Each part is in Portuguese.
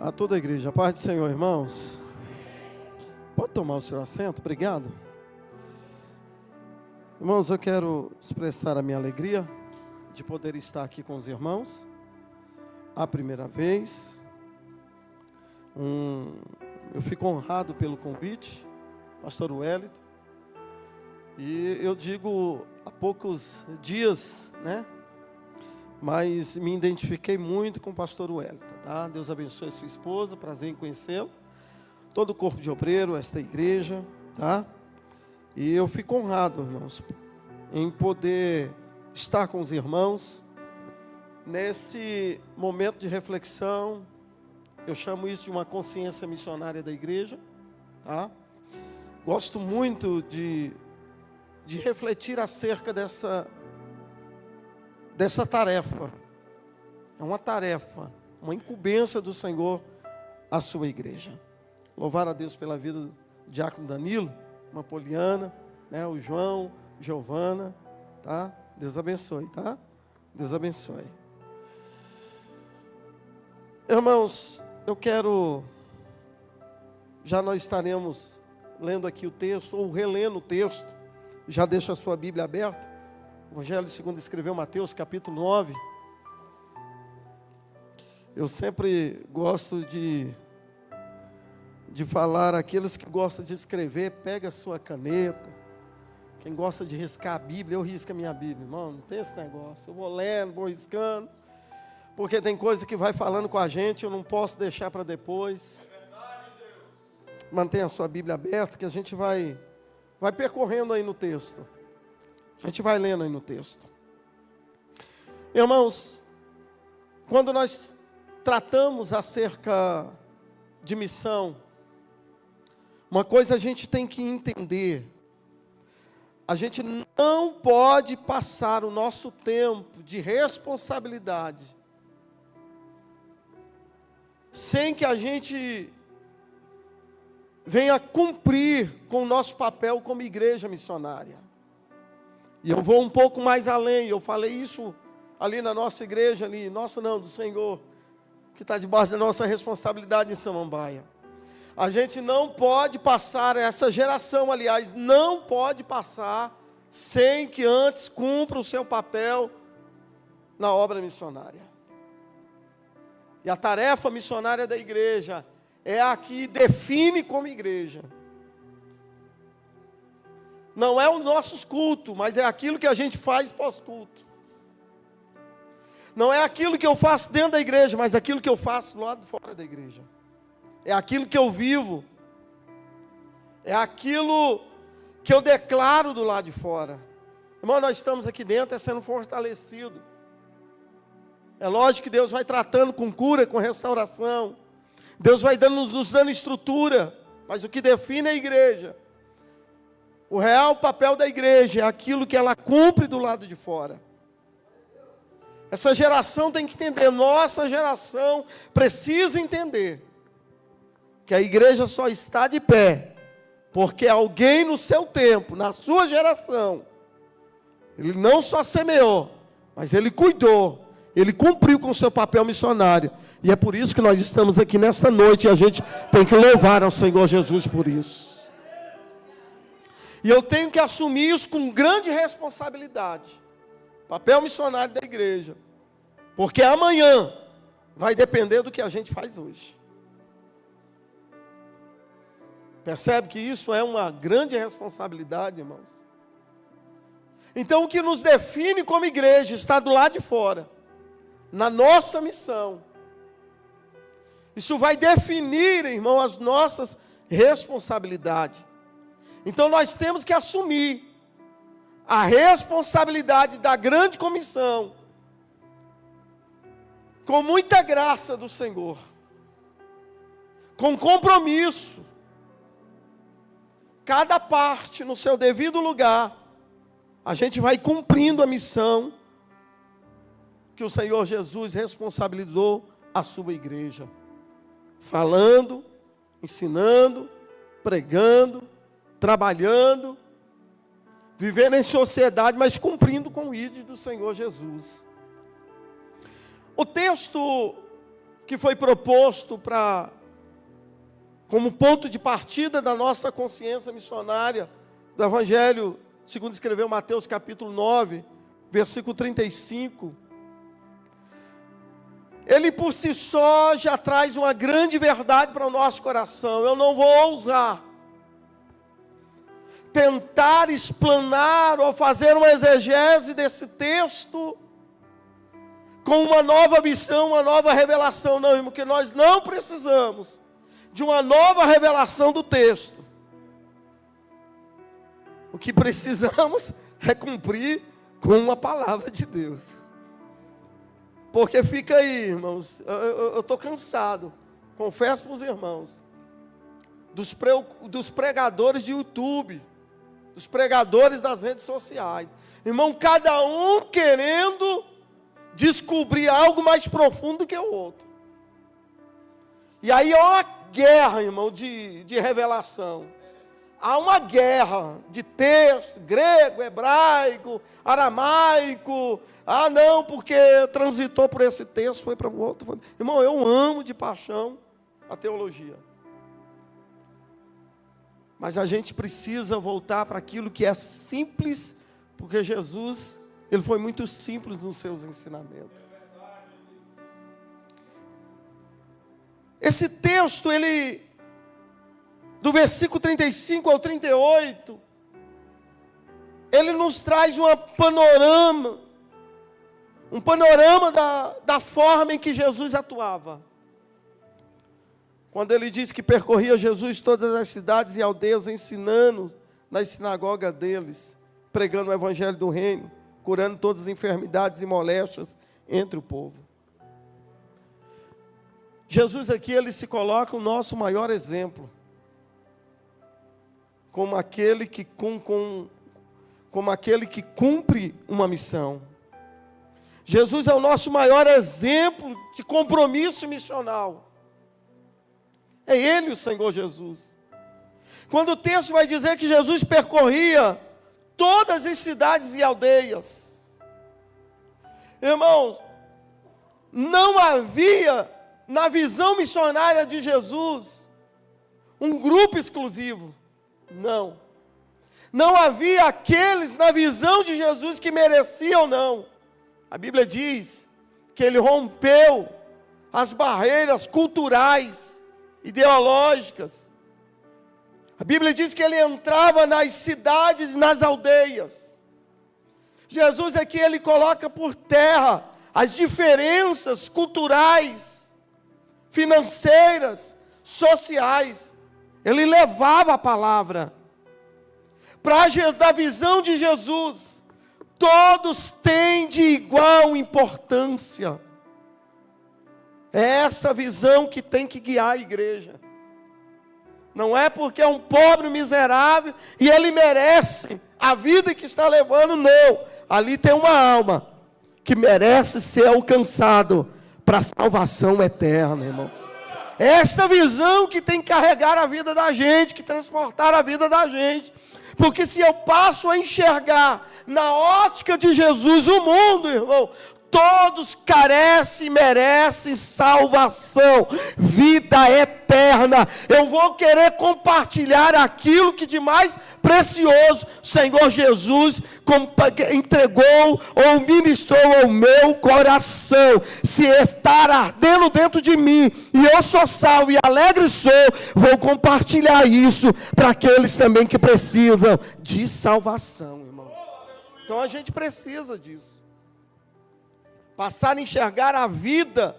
A toda a igreja, a paz do Senhor, irmãos. Pode tomar o seu assento, obrigado. Irmãos, eu quero expressar a minha alegria de poder estar aqui com os irmãos, a primeira vez. Eu fico honrado pelo convite, pastor Wellington. E eu digo há poucos dias, mas me identifiquei muito com o pastor Wellington, tá? Deus abençoe a sua esposa, prazer em conhecê-lo. Todo o corpo de obreiro, esta igreja, tá? E eu fico honrado, irmãos, em poder estar com os irmãos nesse momento de reflexão. Eu chamo isso de uma consciência missionária da igreja, tá? Gosto muito de refletir acerca dessa tarefa. É uma tarefa, uma incumbência do Senhor à sua igreja. Louvar a Deus pela vida do diácono Danilo, uma Poliana, o João, Giovana, tá? Deus abençoe, tá? Deus abençoe. Irmãos, eu quero, já nós estaremos lendo aqui o texto, ou relendo o texto, já deixa a sua Bíblia aberta. Evangelho segundo escreveu Mateus, capítulo 9. Eu sempre gosto de falar, aqueles que gostam de escrever, pega a sua caneta. Quem gosta de riscar a Bíblia, eu risco a minha Bíblia. Irmão, não tem esse negócio. Eu vou lendo, vou riscando, porque tem coisa que vai falando com a gente, eu não posso deixar para depois. É verdade, Deus. Mantenha a sua Bíblia aberta, que a gente vai percorrendo aí no texto. A gente vai lendo aí no texto. Irmãos, quando nós tratamos acerca de missão, uma coisa a gente tem que entender: a gente não pode passar o nosso tempo de responsabilidade sem que a gente venha cumprir com o nosso papel como igreja missionária. E eu vou um pouco mais além. Eu falei isso ali na nossa igreja, ali, nossa não, do Senhor, que está debaixo da nossa responsabilidade em Samambaia. A gente não pode passar, essa geração, aliás, não pode passar sem que antes cumpra o seu papel na obra missionária. E a tarefa missionária da igreja é a que define como igreja. Não é os nossos cultos, mas é aquilo que a gente faz pós-culto. Não é aquilo que eu faço dentro da igreja, mas aquilo que eu faço lá de fora da igreja. É aquilo que eu vivo. É aquilo que eu declaro do lado de fora. Irmão, nós estamos aqui dentro sendo fortalecidos. É lógico que Deus vai tratando com cura, com restauração. Deus vai nos dando estrutura. Mas o que define a igreja, o real papel da igreja, é aquilo que ela cumpre do lado de fora. Essa geração tem que entender, nossa geração precisa entender que a igreja só está de pé porque alguém no seu tempo, na sua geração, ele não só semeou, mas ele cuidou, ele cumpriu com o seu papel missionário. E é por isso que nós estamos aqui nesta noite, e a gente tem que louvar ao Senhor Jesus por isso. E eu tenho que assumir isso com grande responsabilidade, papel missionário da igreja, porque amanhã vai depender do que a gente faz hoje. Percebe que isso é uma grande responsabilidade, irmãos? Então o que nos define como igreja está do lado de fora, na nossa missão. Isso vai definir, irmão, as nossas responsabilidades. Então nós temos que assumir a responsabilidade da grande comissão, com muita graça do Senhor, com compromisso, cada parte no seu devido lugar. A gente vai cumprindo a missão que o Senhor Jesus responsabilizou a sua igreja, falando, ensinando, pregando, trabalhando, vivendo em sociedade, mas cumprindo com o ídolo do Senhor Jesus. O texto que foi proposto como ponto de partida da nossa consciência missionária, do Evangelho, segundo escreveu Mateus capítulo 9, versículo 35, ele por si só já traz uma grande verdade para o nosso coração. Eu não vou ousar tentar explanar ou fazer uma exegese desse texto com uma nova visão, uma nova revelação. Não, irmão, que nós não precisamos de uma nova revelação do texto. O que precisamos é cumprir com a palavra de Deus. Porque fica aí, irmãos, eu estou cansado, confesso para os irmãos, dos pregadores de YouTube, dos pregadores das redes sociais. Irmão, cada um querendo descobrir algo mais profundo que o outro. E aí há uma guerra, irmão, de revelação. Há uma guerra de texto, grego, hebraico, aramaico. Ah, não, porque transitou por esse texto, foi para o outro. Irmão, eu amo de paixão a teologia. Mas a gente precisa voltar para aquilo que é simples, porque Jesus, ele foi muito simples nos seus ensinamentos. Esse texto, do versículo 35 ao 38, ele nos traz um panorama da forma em que Jesus atuava. Quando ele diz que percorria Jesus todas as cidades e aldeias, ensinando nas sinagogas deles, pregando o evangelho do reino, curando todas as enfermidades e moléstias entre o povo. Jesus aqui, ele se coloca o nosso maior exemplo, como aquele que cumpre uma missão. Jesus é o nosso maior exemplo de compromisso missional. É Ele o Senhor Jesus. Quando o texto vai dizer que Jesus percorria todas as cidades e aldeias, irmãos, não havia na visão missionária de Jesus um grupo exclusivo. Não. Não havia aqueles na visão de Jesus que mereciam, não. A Bíblia diz que ele rompeu as barreiras culturais, ideológicas. A Bíblia diz que ele entrava nas cidades e nas aldeias. Jesus aqui, ele coloca por terra as diferenças culturais, financeiras, sociais. Ele levava a palavra. Da visão de Jesus, todos têm de igual importância. É essa visão que tem que guiar a igreja. Não é porque é um pobre miserável e ele merece a vida que está levando, não. Ali tem uma alma que merece ser alcançado para a salvação eterna, irmão. É essa visão que tem que carregar a vida da gente, que transportar a vida da gente. Porque se eu passo a enxergar na ótica de Jesus o mundo, irmão, todos carecem e merecem salvação, vida eterna. Eu vou querer compartilhar aquilo que de mais precioso o Senhor Jesus entregou ou ministrou ao meu coração. Se estar ardendo dentro de mim e eu sou salvo e alegre sou, vou compartilhar isso para aqueles também que precisam de salvação, irmão. Então a gente precisa disso. Passar a enxergar a vida,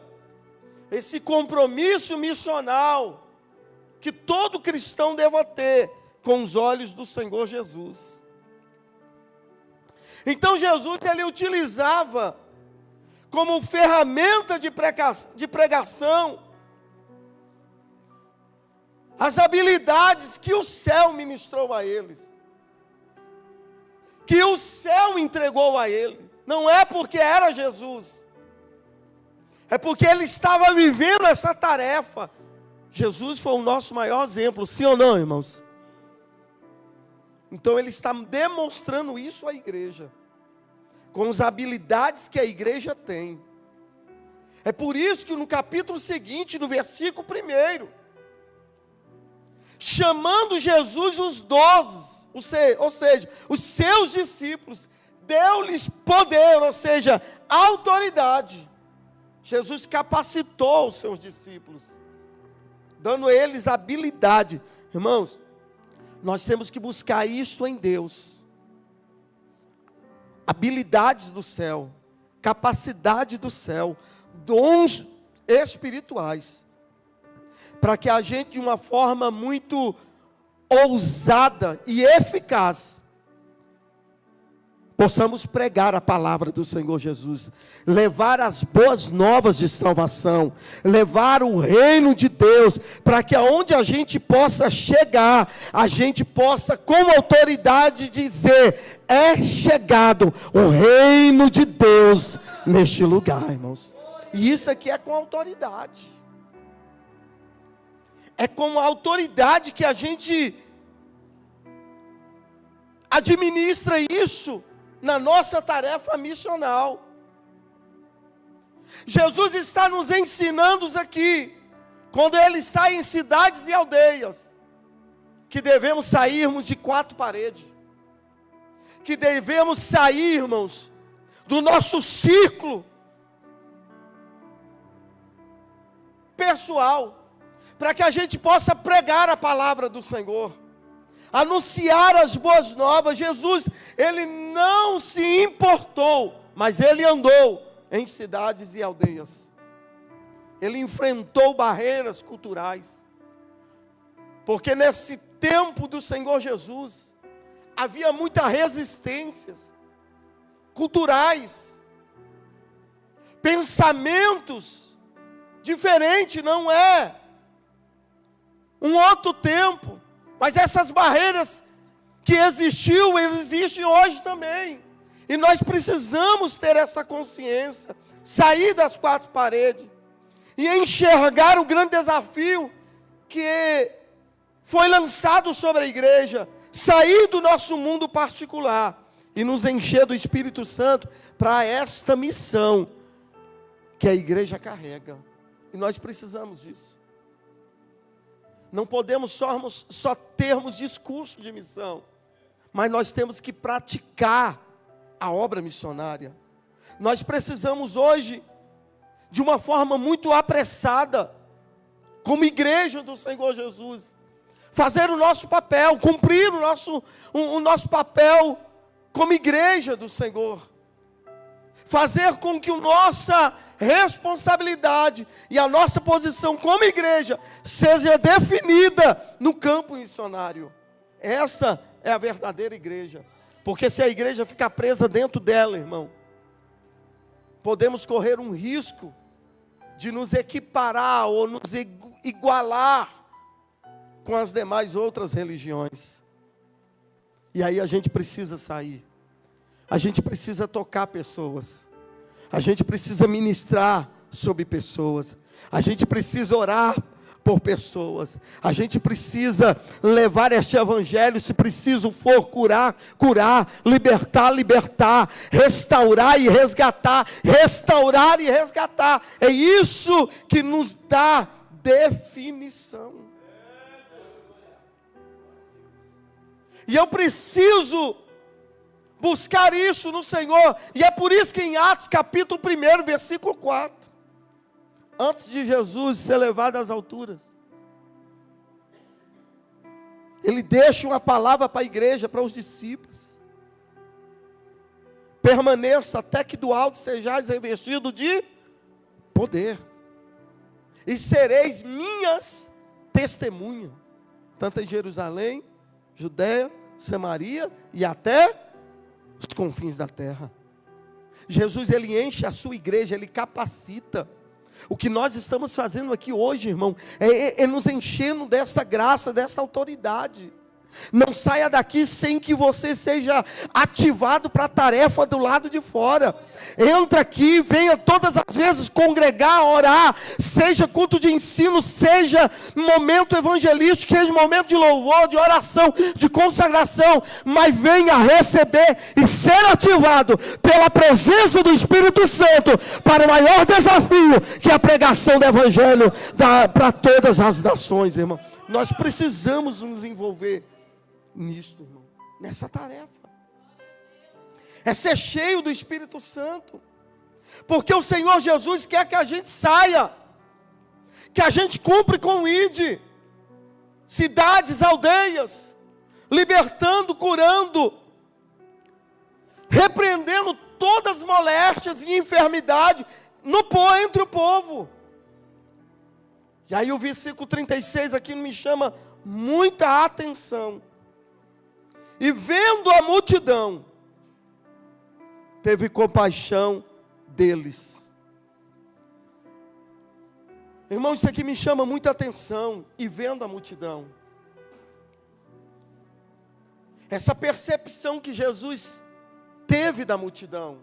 esse compromisso missional que todo cristão deva ter com os olhos do Senhor Jesus. Então Jesus, ele utilizava como ferramenta de pregação as habilidades que o céu ministrou a eles, que o céu entregou a ele. Não é porque era Jesus, é porque ele estava vivendo essa tarefa. Jesus foi o nosso maior exemplo, sim ou não, irmãos? Então ele está demonstrando isso à igreja, com as habilidades que a igreja tem. É por isso que no capítulo seguinte, no versículo 1, chamando Jesus os 12, ou seja, os seus discípulos, deu-lhes poder, ou seja, autoridade. Jesus capacitou os seus discípulos, dando a eles habilidade. Irmãos, nós temos que buscar isso em Deus. Habilidades do céu, capacidade do céu, dons espirituais, para que a gente, de uma forma muito ousada e eficaz, possamos pregar a palavra do Senhor Jesus, levar as boas novas de salvação, levar o reino de Deus, para que aonde a gente possa chegar, a gente possa com autoridade dizer: é chegado o reino de Deus neste lugar, irmãos. E isso aqui é com autoridade. É com a autoridade que a gente administra isso na nossa tarefa missional. Jesus está nos ensinando aqui, quando Ele sai em cidades e aldeias, que devemos sairmos de 4 paredes, que devemos sair, irmãos, do nosso círculo pessoal, para que a gente possa pregar a palavra do Senhor, anunciar as boas novas. Jesus, Ele não se importou, mas Ele andou em cidades e aldeias. Ele enfrentou barreiras culturais, porque nesse tempo do Senhor Jesus, havia muitas resistências culturais, pensamentos diferentes, não é um outro tempo, mas essas barreiras que existem hoje também. E nós precisamos ter essa consciência, sair das 4 paredes e enxergar o grande desafio que foi lançado sobre a igreja, sair do nosso mundo particular e nos encher do Espírito Santo para esta missão que a igreja carrega. E nós precisamos disso. Não podemos só termos discurso de missão, mas nós temos que praticar a obra missionária. Nós precisamos hoje, de uma forma muito apressada, como igreja do Senhor Jesus, fazer o nosso papel, cumprir o nosso papel como igreja do Senhor. Fazer com que a nossa responsabilidade e a nossa posição como igreja seja definida no campo missionário. Essa é a verdadeira igreja. Porque se a igreja ficar presa dentro dela, irmão, podemos correr um risco de nos equiparar ou nos igualar com as demais outras religiões. E aí a gente precisa sair. A gente precisa tocar pessoas. A gente precisa ministrar sobre pessoas. A gente precisa orar por pessoas. A gente precisa levar este evangelho, se preciso for curar, libertar, restaurar e resgatar, É isso que nos dá definição. E eu preciso buscar isso no Senhor. E é por isso que em Atos capítulo 1, versículo 4, antes de Jesus ser levado às alturas, Ele deixa uma palavra para a igreja, para os discípulos: permaneça até que do alto sejais revestido de poder, e sereis minhas testemunhas, tanto em Jerusalém, Judeia, Samaria e até os confins da terra. Jesus, Ele enche a sua igreja, Ele capacita. O que nós estamos fazendo aqui hoje, irmão, é nos enchendo dessa graça, dessa autoridade. Não saia daqui sem que você seja ativado para a tarefa do lado de fora. Entra aqui, venha todas as vezes congregar, orar, seja culto de ensino, seja momento evangelístico, seja momento de louvor, de oração, de consagração, mas venha receber e ser ativado pela presença do Espírito Santo para o maior desafio, que é a pregação do Evangelho para todas as nações, irmão. Nós precisamos nos envolver nisso, irmão, nessa tarefa. É ser cheio do Espírito Santo. Porque o Senhor Jesus quer que a gente saia, que a gente cumpra com o ID, cidades, aldeias, libertando, curando, repreendendo todas as moléstias e enfermidades entre o povo. E aí o versículo 36 aqui me chama muita atenção. E vendo a multidão, teve compaixão deles. Irmão, isso aqui me chama muita atenção. E vendo a multidão, essa percepção que Jesus teve da multidão,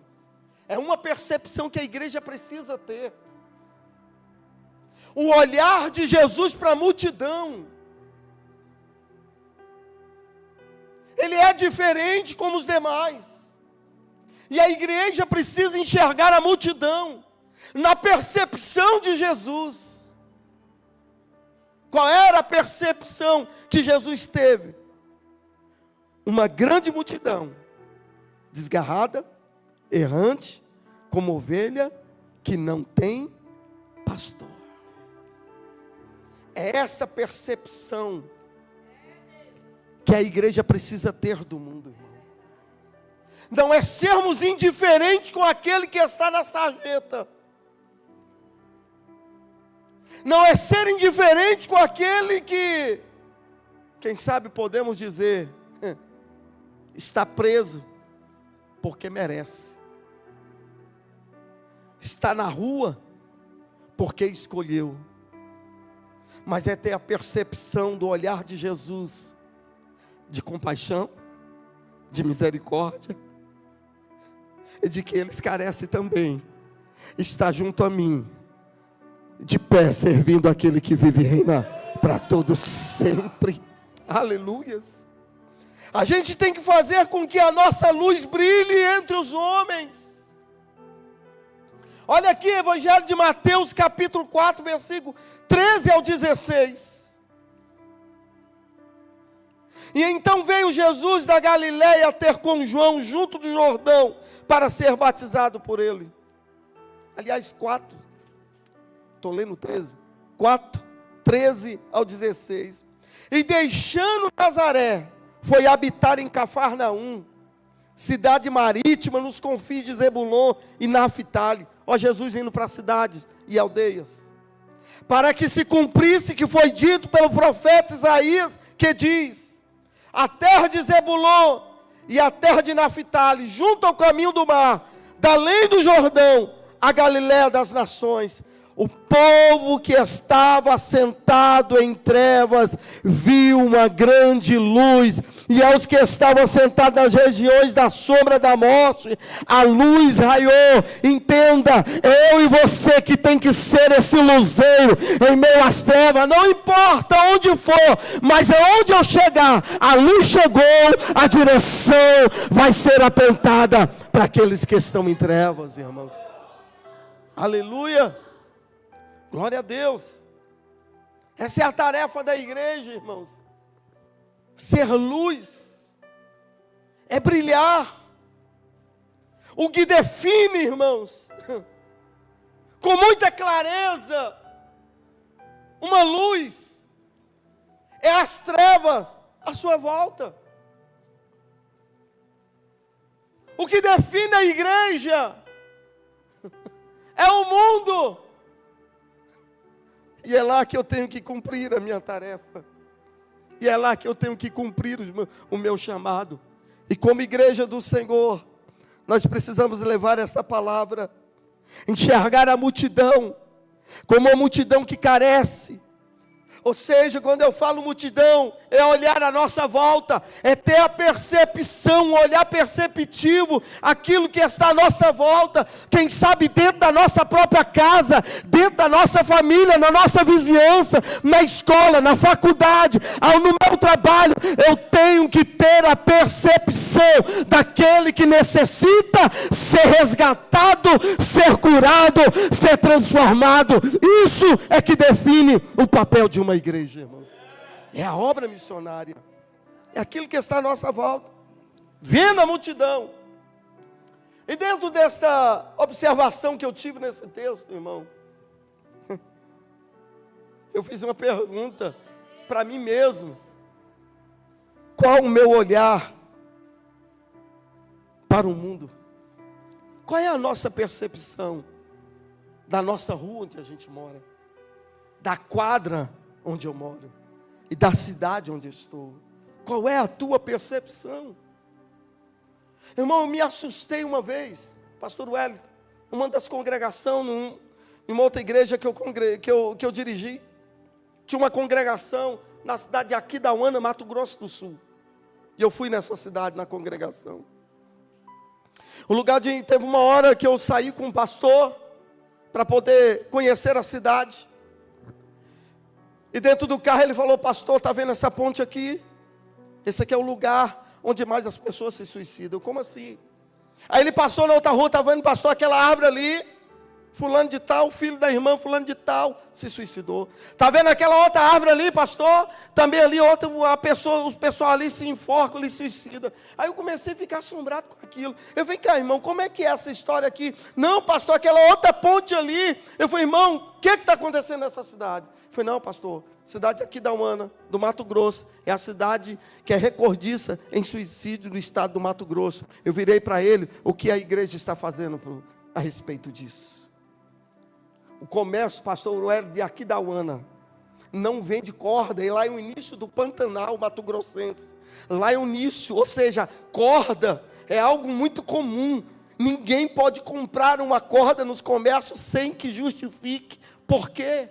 é uma percepção que a igreja precisa ter. O olhar de Jesus para a multidão, ele é diferente como os demais. E a igreja precisa enxergar a multidão na percepção de Jesus. Qual era a percepção que Jesus teve? Uma grande multidão, desgarrada, errante, como ovelha que não tem pastor. É essa percepção que a igreja precisa ter do mundo, irmão. Não é sermos indiferentes com aquele que está na sarjeta. Não é ser indiferente com aquele que, quem sabe podemos dizer, está preso porque merece. Está na rua porque escolheu. Mas é ter a percepção do olhar de Jesus, de compaixão, de misericórdia, e de que eles carecem também. Está junto a mim, de pé, servindo aquele que vive e reina para todos sempre. Aleluias. A gente tem que fazer com que a nossa luz brilhe entre os homens. Olha aqui, Evangelho de Mateus, capítulo 4, versículo 13 ao 16. E então veio Jesus da Galileia ter com João junto do Jordão, para ser batizado por ele. Aliás, 4, estou lendo 13, 4, 13 ao 16. E deixando Nazaré, foi habitar em Cafarnaum, cidade marítima, nos confins de Zebulon e Naftali. Ó, Jesus indo para cidades e aldeias, para que se cumprisse que foi dito pelo profeta Isaías, que diz: a terra de Zebulon e a terra de Naftali, junto ao caminho do mar, da além do Jordão, a Galiléia das nações. O povo que estava sentado em trevas viu uma grande luz, e aos que estavam sentados nas regiões da sombra da morte, a luz raiou. Entenda, eu e você que tem que ser esse luzeiro em meio às trevas, não importa onde for, mas aonde eu chegar, a luz chegou, a direção vai ser apontada para aqueles que estão em trevas, irmãos. Aleluia. Glória a Deus. Essa é a tarefa da igreja, irmãos. Ser luz é brilhar. O que define, irmãos, com muita clareza, uma luz, é as trevas à sua volta. O que define a igreja é o mundo. E é lá que eu tenho que cumprir a minha tarefa. E é lá que eu tenho que cumprir o meu chamado. E como igreja do Senhor, nós precisamos levar essa palavra. Enxergar a multidão como uma multidão que carece. Ou seja, quando eu falo multidão, é olhar à nossa volta, é ter a percepção, um olhar perceptivo, aquilo que está à nossa volta, quem sabe dentro da nossa própria casa, dentro da nossa família, na nossa vizinhança, na escola, na faculdade, no meu trabalho, eu tenho que ter a percepção daquele que necessita ser resgatado, ser curado, ser transformado. Isso é que define o papel de uma igreja, irmãos. É a obra missionária. É aquilo que está à nossa volta. Vendo a multidão. E dentro dessa observação que eu tive nesse texto, irmão, eu fiz uma pergunta para mim mesmo. Qual o meu olhar para o mundo? Qual é a nossa percepção da nossa rua onde a gente mora? Da quadra onde eu moro e da cidade onde eu estou? Qual é a tua percepção? Irmão, eu me assustei uma vez, pastor Wellington, numa das congregações, em uma outra igreja que eu dirigi. Tinha uma congregação na cidade de Aquidauana, Mato Grosso do Sul. E eu fui nessa cidade, na congregação. Teve uma hora que eu saí com um pastor para poder conhecer a cidade. E dentro do carro ele falou: pastor, está vendo essa ponte aqui? Esse aqui é o lugar onde mais as pessoas se suicidam. Como assim? Aí ele passou na outra rua, está vendo, pastor, aquela árvore ali, fulano de tal, filho da irmã, fulano de tal, se suicidou. Está vendo aquela outra árvore ali, pastor? Também ali, os pessoal ali se enforcam, ali se suicida. Aí eu comecei a ficar assombrado com aquilo. Eu falei: cá, irmão, como é que é essa história aqui? Não, pastor, aquela outra ponte ali. Eu falei: irmão, o que está acontecendo nessa cidade? Eu falei: não, pastor, cidade aqui da Uana, do Mato Grosso, é a cidade que é recordiça em suicídio no estado do Mato Grosso. Eu virei para ele: o que a igreja está fazendo a respeito disso? O comércio, pastor Wellington, de Aquidauana, não vende corda. E lá é o início do Pantanal Mato Grossense. Lá é o início, ou seja, corda é algo muito comum. Ninguém pode comprar uma corda nos comércios sem que justifique. Por quê?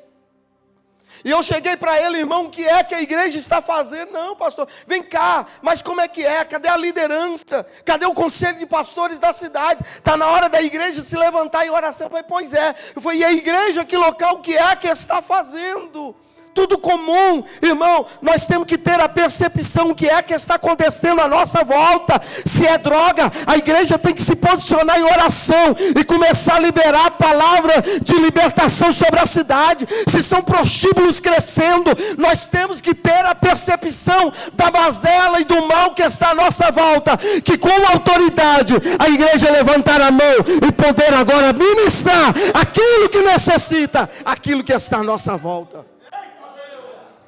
E eu cheguei para ele: irmão, o que é que a igreja está fazendo? Não, pastor, vem cá, mas como é que é? Cadê a liderança? Cadê o conselho de pastores da cidade? Está na hora da igreja se levantar em oração. Eu falei: pois é. Eu falei: e a igreja, que local, o que é que está fazendo? Tudo comum, irmão. Nós temos que ter a percepção do que é que está acontecendo à nossa volta. Se é droga, a igreja tem que se posicionar em oração e começar a liberar a palavra de libertação sobre a cidade. Se são prostíbulos crescendo, nós temos que ter a percepção da mazela e do mal que está à nossa volta, que com autoridade a igreja levantar a mão e poder agora ministrar aquilo que necessita, aquilo que está à nossa volta.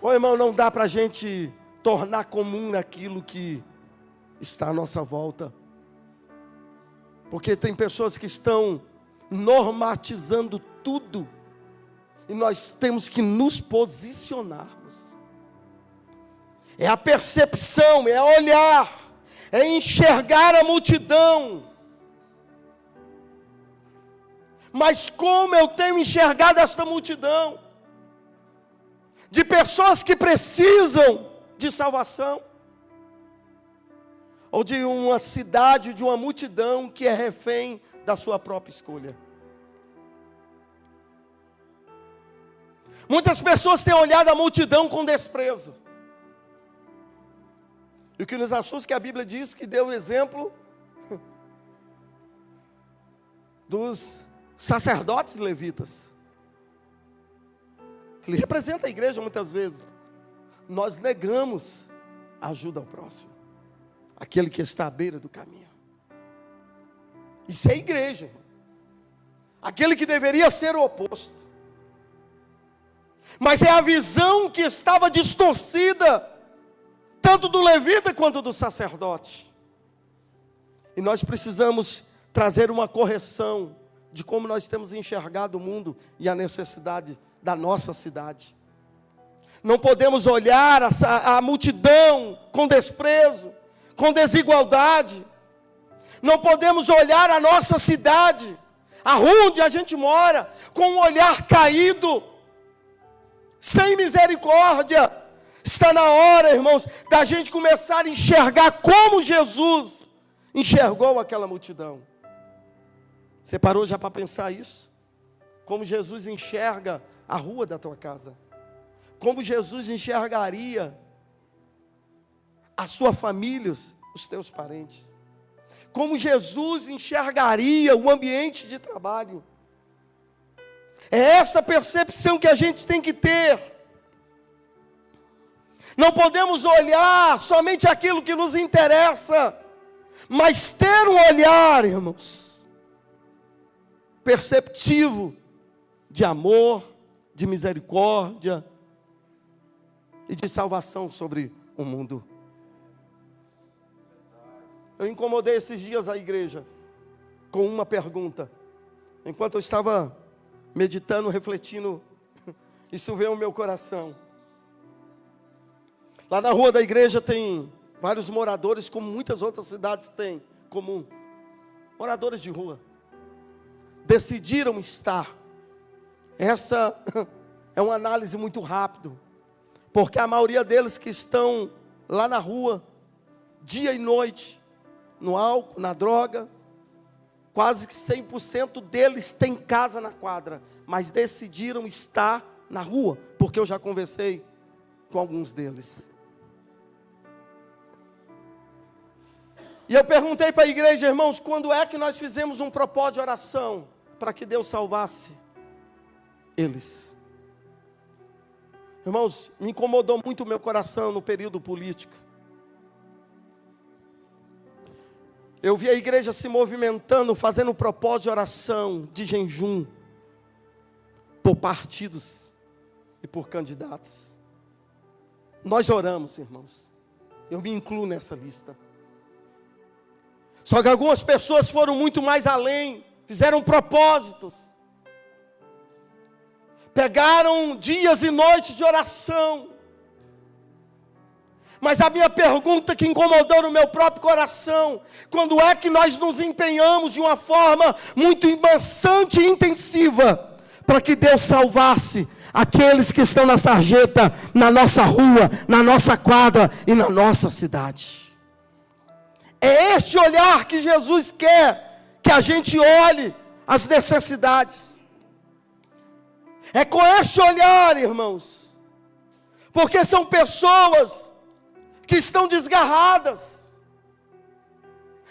Ô irmão, não dá para a gente tornar comum aquilo que está à nossa volta. Porque tem pessoas que estão normatizando tudo. E nós temos que nos posicionarmos. É a percepção, é olhar, é enxergar a multidão. Mas como eu tenho enxergado esta multidão? De pessoas que precisam de salvação, ou de uma cidade, de uma multidão que é refém da sua própria escolha. Muitas pessoas têm olhado a multidão com desprezo. E o que nos assusta é que a Bíblia diz que deu o exemplo dos sacerdotes levitas. Ele representa a igreja muitas vezes. Nós negamos a ajuda ao próximo, aquele que está à beira do caminho. Isso é igreja. Aquele que deveria ser o oposto. Mas é a visão que estava distorcida, tanto do levita quanto do sacerdote. E nós precisamos trazer uma correção de como nós temos enxergado o mundo e a necessidade da nossa cidade. Não podemos olhar a multidão com desprezo, com desigualdade. Não podemos olhar a nossa cidade, a rua onde a gente mora, com um olhar caído. sem misericórdia. Está na hora, irmãos, da gente começar a enxergar como Jesus enxergou aquela multidão. Você parou já para pensar isso? Como Jesus enxerga a rua da tua casa? Como Jesus enxergaria a sua família, os teus parentes? Como Jesus enxergaria o ambiente de trabalho? É essa percepção que a gente tem que ter. Não podemos olhar somente aquilo que nos interessa, mas ter um olhar, irmãos, perceptivo de amor, de misericórdia e de salvação sobre o mundo. Eu incomodei esses dias a igreja com uma pergunta. Enquanto eu estava meditando, refletindo, isso veio ao meu coração. Lá na rua da igreja tem vários moradores, como muitas outras cidades têm, comum. Moradores de rua. Decidiram estar. Essa é uma análise muito rápida. Porque a maioria deles que estão lá na rua, dia e noite, no álcool, na droga, quase que 100% deles têm casa na quadra, mas decidiram estar na rua, porque eu já conversei com alguns deles. E eu perguntei para a igreja, irmãos, quando é que nós fizemos um propósito de oração para que Deus salvasse eles? Irmãos, me incomodou muito o meu coração no período político. Eu vi a igreja se movimentando, fazendo um propósito de oração, de jejum, por partidos e por candidatos. Nós oramos, irmãos. Eu me incluo nessa lista. Só que algumas pessoas foram muito mais além, fizeram propósitos. Pegaram dias e noites de oração. Mas a minha pergunta que incomodou no meu próprio coração: quando é que nós nos empenhamos de uma forma muito bastante intensiva para que Deus salvasse aqueles que estão na sarjeta, na nossa rua, na nossa quadra e na nossa cidade? É este olhar que Jesus quer que a gente olhe as necessidades. É com este olhar, irmãos, porque são pessoas que estão desgarradas,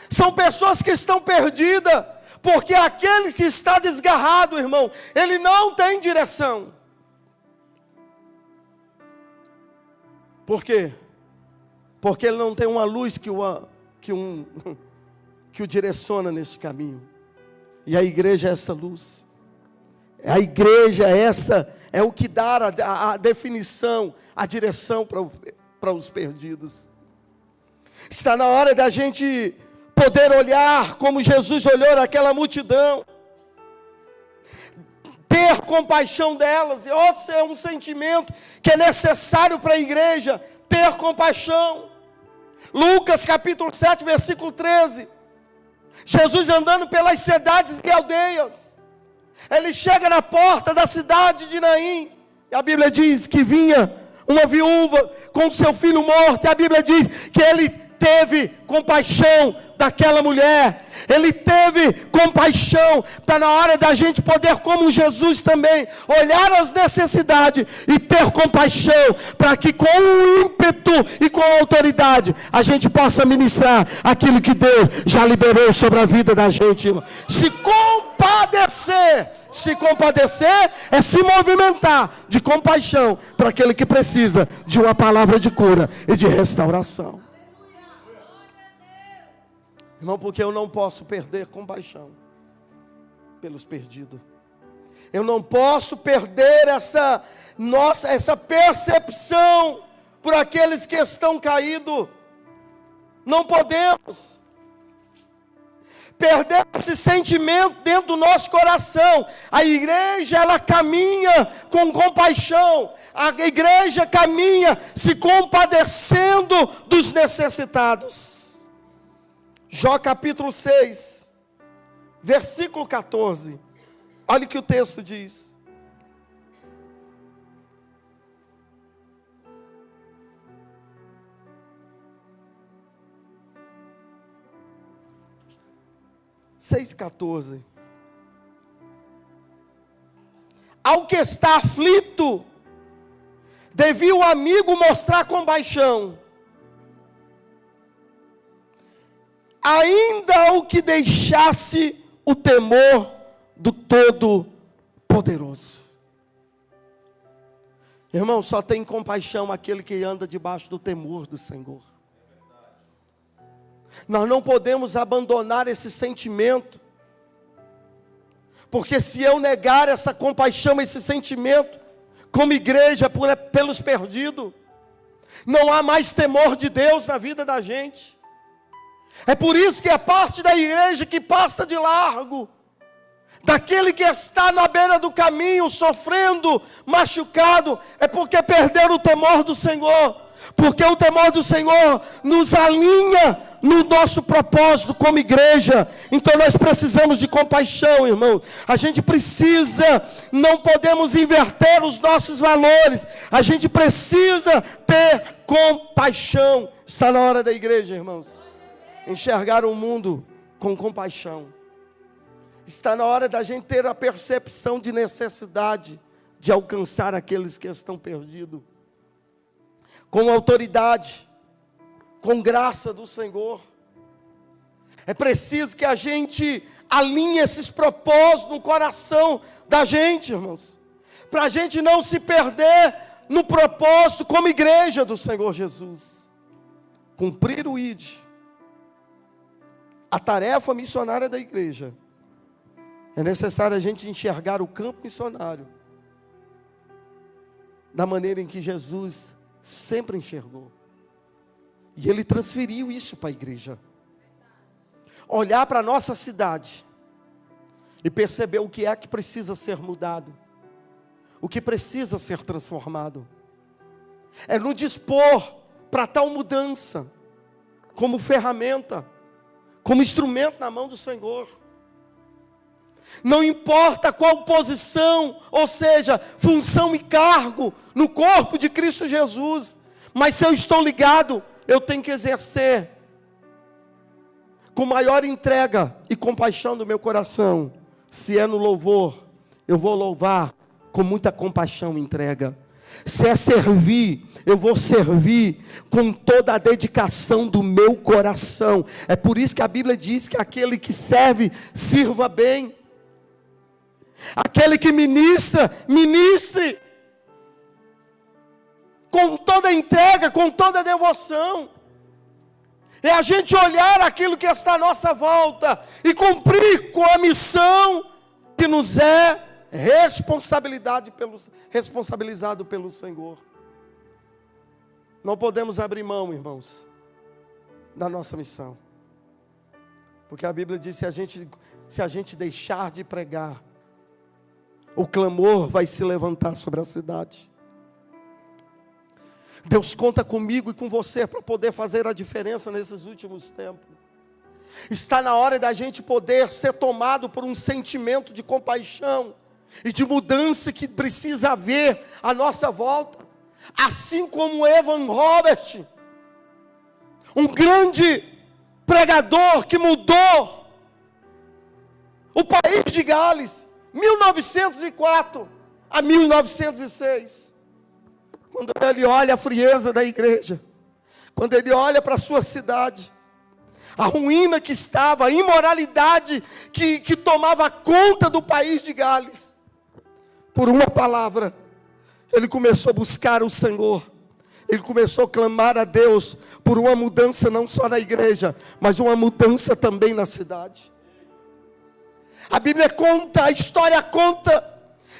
são pessoas que estão perdidas, porque aquele que está desgarrado, irmão, ele não tem direção. Por quê? Porque ele não tem uma luz que o direciona nesse caminho. E a igreja é essa luz. A igreja é o que dá a definição, a direção para os perdidos. Está na hora da gente poder olhar como Jesus olhou aquela multidão, ter compaixão delas. E outro é um sentimento que é necessário para a igreja, ter compaixão. Lucas capítulo 7, versículo 13. Jesus andando pelas cidades e aldeias. Ele chega na porta da cidade de Naim. E a Bíblia diz que vinha uma viúva com seu filho morto. E a Bíblia diz que ele teve compaixão daquela mulher. Ele teve compaixão. Está na hora da gente poder, como Jesus também, olhar as necessidades e ter compaixão, para que com ímpeto e com autoridade a gente possa ministrar aquilo que Deus já liberou sobre a vida da gente, irmão. Se compadecer é se movimentar de compaixão para aquele que precisa de uma palavra de cura e de restauração. Irmão, porque eu não posso perder compaixão pelos perdidos. Eu não posso perder essa percepção por aqueles que estão caídos. Não podemos perder esse sentimento dentro do nosso coração. A igreja, ela caminha com compaixão. A igreja caminha se compadecendo dos necessitados. Jó capítulo 6, versículo 14. Olha o que o texto diz. 6,14. Ao que está aflito, devia o amigo mostrar compaixão, ainda o que deixasse o temor do Todo-Poderoso. Irmão, só tem compaixão aquele que anda debaixo do temor do Senhor. Nós não podemos abandonar esse sentimento, porque se eu negar essa compaixão, esse sentimento, como igreja, pelos perdidos, não há mais temor de Deus na vida da gente. É por isso que é parte da igreja que passa de largo daquele que está na beira do caminho, sofrendo, machucado, é porque perderam o temor do Senhor. Porque o temor do Senhor nos alinha no nosso propósito como igreja. Então nós precisamos de compaixão, irmão. A gente precisa, não podemos inverter os nossos valores. A gente precisa ter compaixão. Está na hora da igreja, irmãos, enxergar o mundo com compaixão. Está na hora da gente ter a percepção de necessidade de alcançar aqueles que estão perdidos, com autoridade, com graça do Senhor. É preciso que a gente alinhe esses propósitos no coração da gente, irmãos, para a gente não se perder no propósito como igreja do Senhor Jesus. Cumprir o ID, a tarefa missionária da igreja. É necessário a gente enxergar o campo missionário da maneira em que Jesus sempre enxergou. E Ele transferiu isso para a igreja. Olhar para a nossa cidade e perceber o que é que precisa ser mudado, o que precisa ser transformado. É nos dispor para tal mudança, como ferramenta, como instrumento na mão do Senhor. Não importa qual posição, ou seja, função e cargo no corpo de Cristo Jesus, mas se eu estou ligado, eu tenho que exercer com maior entrega e compaixão do meu coração. Se é no louvor, eu vou louvar com muita compaixão e entrega. Se é servir, eu vou servir com toda a dedicação do meu coração. É por isso que a Bíblia diz que aquele que serve, sirva bem. Aquele que ministra, ministre com toda a entrega, com toda a devoção. É a gente olhar aquilo que está à nossa volta e cumprir com a missão que nos é responsabilizado pelo Senhor. Não podemos abrir mão, irmãos, da nossa missão, porque a Bíblia diz: se a gente deixar de pregar, o clamor vai se levantar sobre a cidade. Deus conta comigo e com você para poder fazer a diferença nesses últimos tempos. Está na hora da gente poder ser tomado por um sentimento de compaixão e de mudança que precisa haver à nossa volta. Assim como Evan Robert, um grande pregador que mudou o país de Gales, 1904 a 1906. Quando ele olha a frieza da igreja, quando ele olha para a sua cidade, a ruína que estava, a imoralidade que tomava conta do país de Gales, por uma palavra, ele começou a buscar o Senhor. Ele começou a clamar a Deus por uma mudança não só na igreja, mas uma mudança também na cidade. A Bíblia conta, a história conta,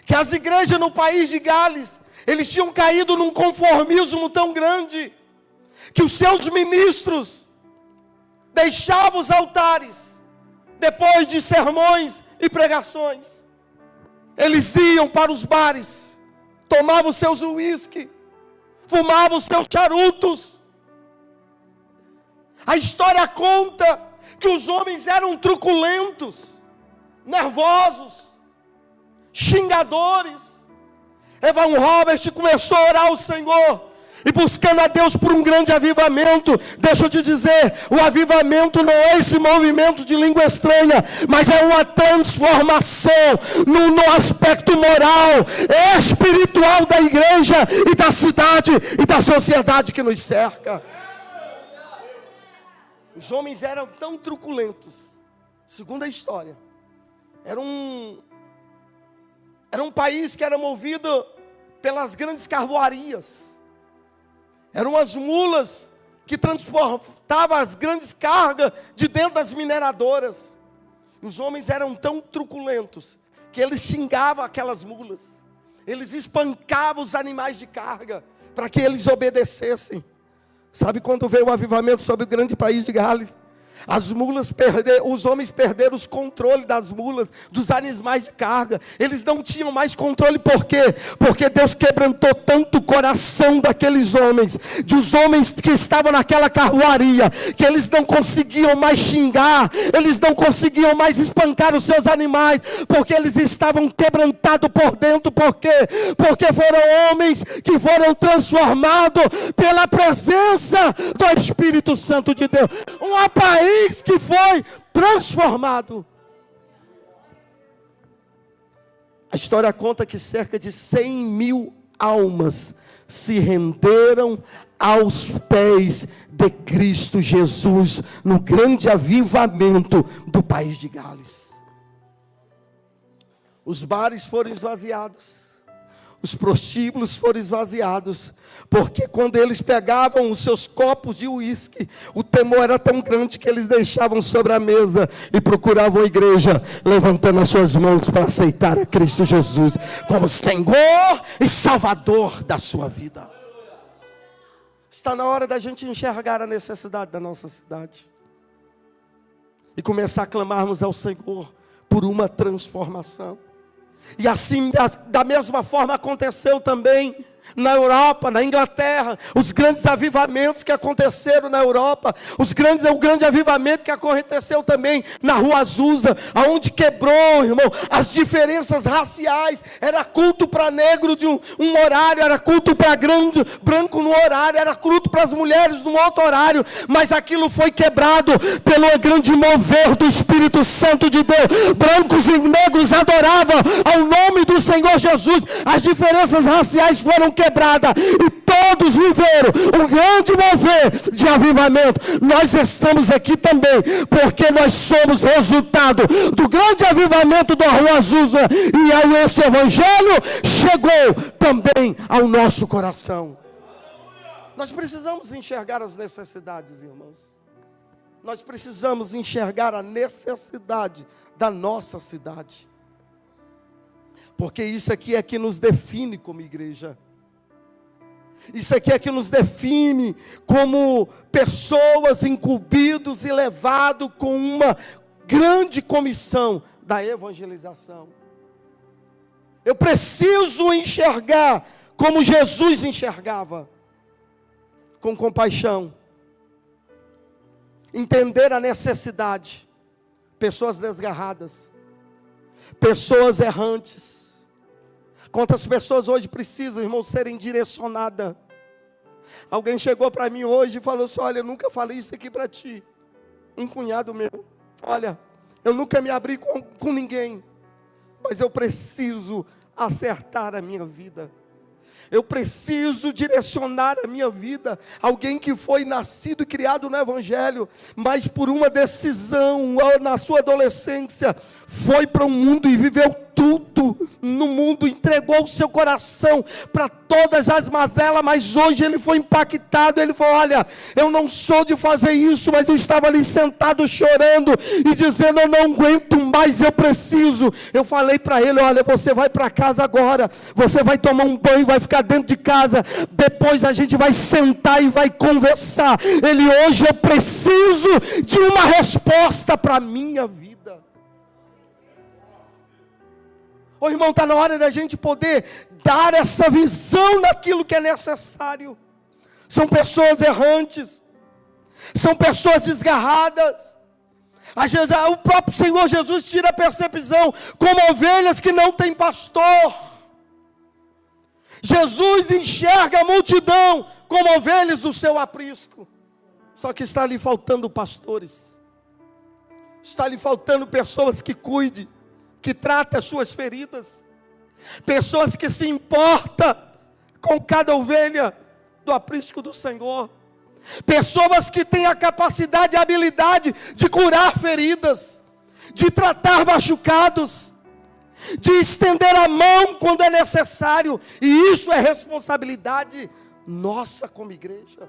que as igrejas no país de Gales, eles tinham caído num conformismo tão grande, que os seus ministros deixavam os altares, depois de sermões e pregações. Eles iam para os bares, tomavam seus uísque, fumavam seus charutos. A história conta que os homens eram truculentos, nervosos, xingadores. Evan Robert começou a orar ao Senhor e buscando a Deus por um grande avivamento. Deixa eu te dizer, o avivamento não é esse movimento de língua estranha, mas é uma transformação no aspecto moral, espiritual da igreja e da cidade e da sociedade que nos cerca. Os homens eram tão truculentos, segundo a história, era um país que era movido pelas grandes carvoarias. Eram as mulas que transportavam as grandes cargas de dentro das mineradoras. E os homens eram tão truculentos que eles xingavam aquelas mulas. Eles espancavam os animais de carga para que eles obedecessem. Sabe quando veio o avivamento sobre o grande país de Gales? Os homens perderam os controles das mulas, dos animais de carga. Eles não tinham mais controle. Por quê? Porque Deus quebrantou tanto o coração daqueles homens, dos homens que estavam naquela carruaria, que eles não conseguiam mais xingar, eles não conseguiam mais espancar os seus animais, porque eles estavam quebrantados por dentro. Por quê? Porque foram homens que foram transformados pela presença do Espírito Santo de Deus. Um país que foi transformado. A história conta que cerca de 100.000 almas se renderam aos pés de Cristo Jesus no grande avivamento do país de Gales. Os bares foram esvaziados, os prostíbulos foram esvaziados, porque quando eles pegavam os seus copos de uísque, o temor era tão grande que eles deixavam sobre a mesa e procuravam a igreja, levantando as suas mãos para aceitar a Cristo Jesus como Senhor e Salvador da sua vida. Está na hora da gente enxergar a necessidade da nossa cidade e começar a clamarmos ao Senhor por uma transformação. E assim, da mesma forma, aconteceu também na Europa, na Inglaterra, os grandes avivamentos que aconteceram na Europa, o grande avivamento que aconteceu também na Rua Azusa, aonde quebrou, irmão, as diferenças raciais. Era culto para negro de um horário, era culto para branco no horário, era culto para as mulheres num outro horário, mas aquilo foi quebrado pelo grande mover do Espírito Santo de Deus. Brancos e negros adoravam ao nome do Senhor Jesus, as diferenças raciais foram quebrada e todos viveram um grande mover de avivamento. Nós estamos aqui também porque nós somos resultado do grande avivamento da Rua Azusa, e aí esse evangelho chegou também ao nosso coração. Nós precisamos enxergar as necessidades, irmãos. Nós precisamos enxergar a necessidade da nossa cidade, porque isso aqui é que nos define como igreja. Isso aqui é que nos define como pessoas incumbidos e levados com uma grande comissão da evangelização. Eu preciso enxergar como Jesus enxergava, com compaixão, entender a necessidade. Pessoas desgarradas, pessoas errantes. Quantas pessoas hoje precisam, irmão, serem direcionadas? Alguém chegou para mim hoje e falou assim: olha, eu nunca falei isso aqui para ti. Um cunhado meu: olha, eu nunca me abri com ninguém, mas eu preciso acertar a minha vida. Eu preciso direcionar a minha vida. Alguém que foi nascido e criado no Evangelho, mas por uma decisão, na sua adolescência, foi para o mundo e viveu tudo no mundo, entregou o seu coração para todas as mazelas, mas hoje ele foi impactado. Ele falou: olha, eu não sou de fazer isso, mas eu estava ali sentado chorando e dizendo: eu não aguento mais, eu preciso. Eu falei para ele: olha, você vai para casa agora, você vai tomar um banho, vai ficar dentro de casa, depois a gente vai sentar e vai conversar. Ele: hoje eu preciso de uma resposta para a minha vida. Ô irmão, está na hora da gente poder dar essa visão daquilo que é necessário. São pessoas errantes, são pessoas desgarradas. Às vezes o próprio Senhor Jesus tira a percepção, como ovelhas que não têm pastor. Jesus enxerga a multidão como ovelhas do seu aprisco. Só que está lhe faltando pastores. Está lhe faltando pessoas que cuidem, que tratem as suas feridas. Pessoas que se importam com cada ovelha do aprisco do Senhor. Pessoas que têm a capacidade e a habilidade de curar feridas, de tratar machucados, de estender a mão quando é necessário. E isso é responsabilidade nossa como igreja.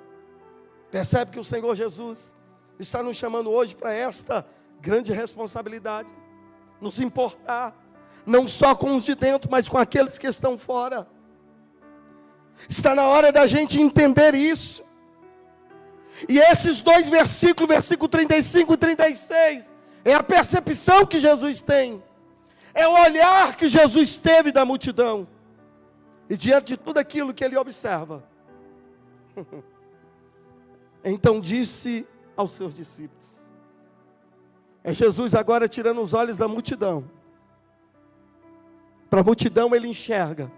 Percebe que o Senhor Jesus está nos chamando hoje para esta grande responsabilidade. Nos importar, não só com os de dentro, mas com aqueles que estão fora. Está na hora da gente entender isso. E esses dois versículos, versículo 35 e 36, é a percepção que Jesus tem. É o olhar que Jesus teve da multidão. E diante de tudo aquilo que ele observa, então disse aos seus discípulos. É Jesus agora tirando os olhos da multidão. Para a multidão ele enxerga.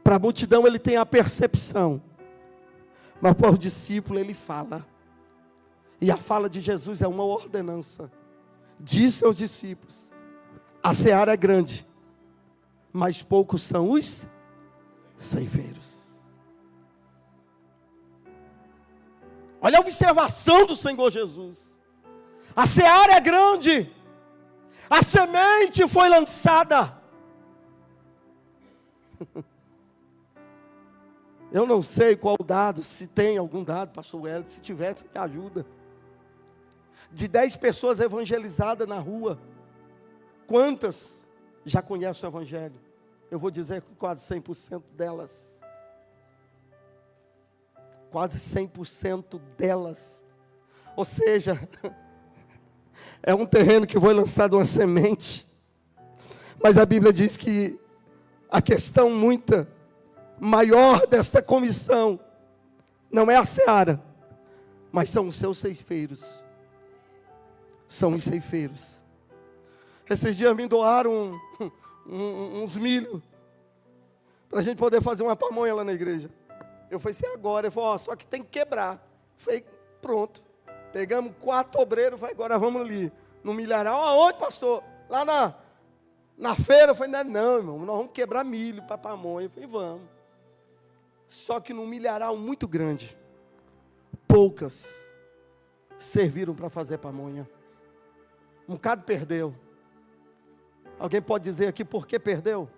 Para a multidão ele tem a percepção. Mas para o discípulo ele fala. E a fala de Jesus é uma ordenança. Disse aos discípulos: a seara é grande, mas poucos são os ceifeiros. Olha a observação do Senhor Jesus. A seara é grande, a semente foi lançada. Eu não sei qual dado, se tem algum dado, pastor Wellington, se tivesse, me ajuda. De 10 pessoas evangelizadas na rua, quantas já conhecem o evangelho? Eu vou dizer que quase 100% delas. Quase 100% delas. Ou seja, é um terreno que foi lançado uma semente. Mas a Bíblia diz que a questão muita maior desta comissão não é a seara, mas são os seus ceifeiros. São os ceifeiros. Esses dias me doaram uns milho para a gente poder fazer uma pamonha lá na igreja. Eu falei assim, agora. Ele falou, só que tem que quebrar. Eu falei, pronto. Pegamos 4 obreiros, falei, agora vamos ali no milharal. Aonde, pastor? Lá na feira. Eu falei, não, irmão, nós vamos quebrar milho para pamonha. Eu falei, vamos. Só que num milharal muito grande, poucas serviram para fazer pamonha. Um bocado perdeu. Alguém pode dizer aqui por que perdeu?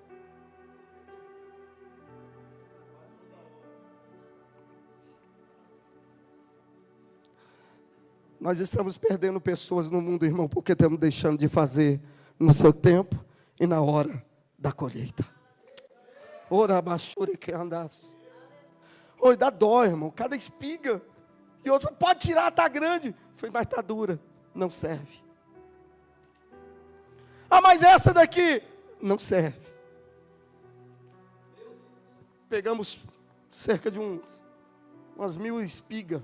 Nós estamos perdendo pessoas no mundo, irmão, porque estamos deixando de fazer no seu tempo e na hora da colheita. Ora, baixura que andasse. Oi, dá dó, irmão. Cada espiga. E outro, pode tirar, está grande. Foi, mas está dura. Não serve. Ah, mas essa daqui não serve. Pegamos cerca de umas 1000 espigas.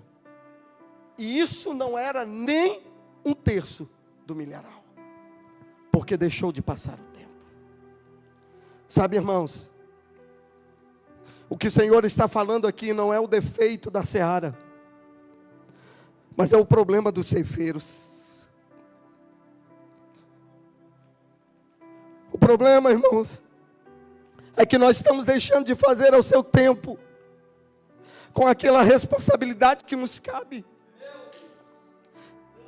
E isso não era nem 1/3 do milharal. Porque deixou de passar o tempo. Sabe, irmãos, o que o Senhor está falando aqui não é o defeito da seara, mas é o problema dos ceifeiros. O problema, irmãos, é que nós estamos deixando de fazer ao seu tempo, com aquela responsabilidade que nos cabe.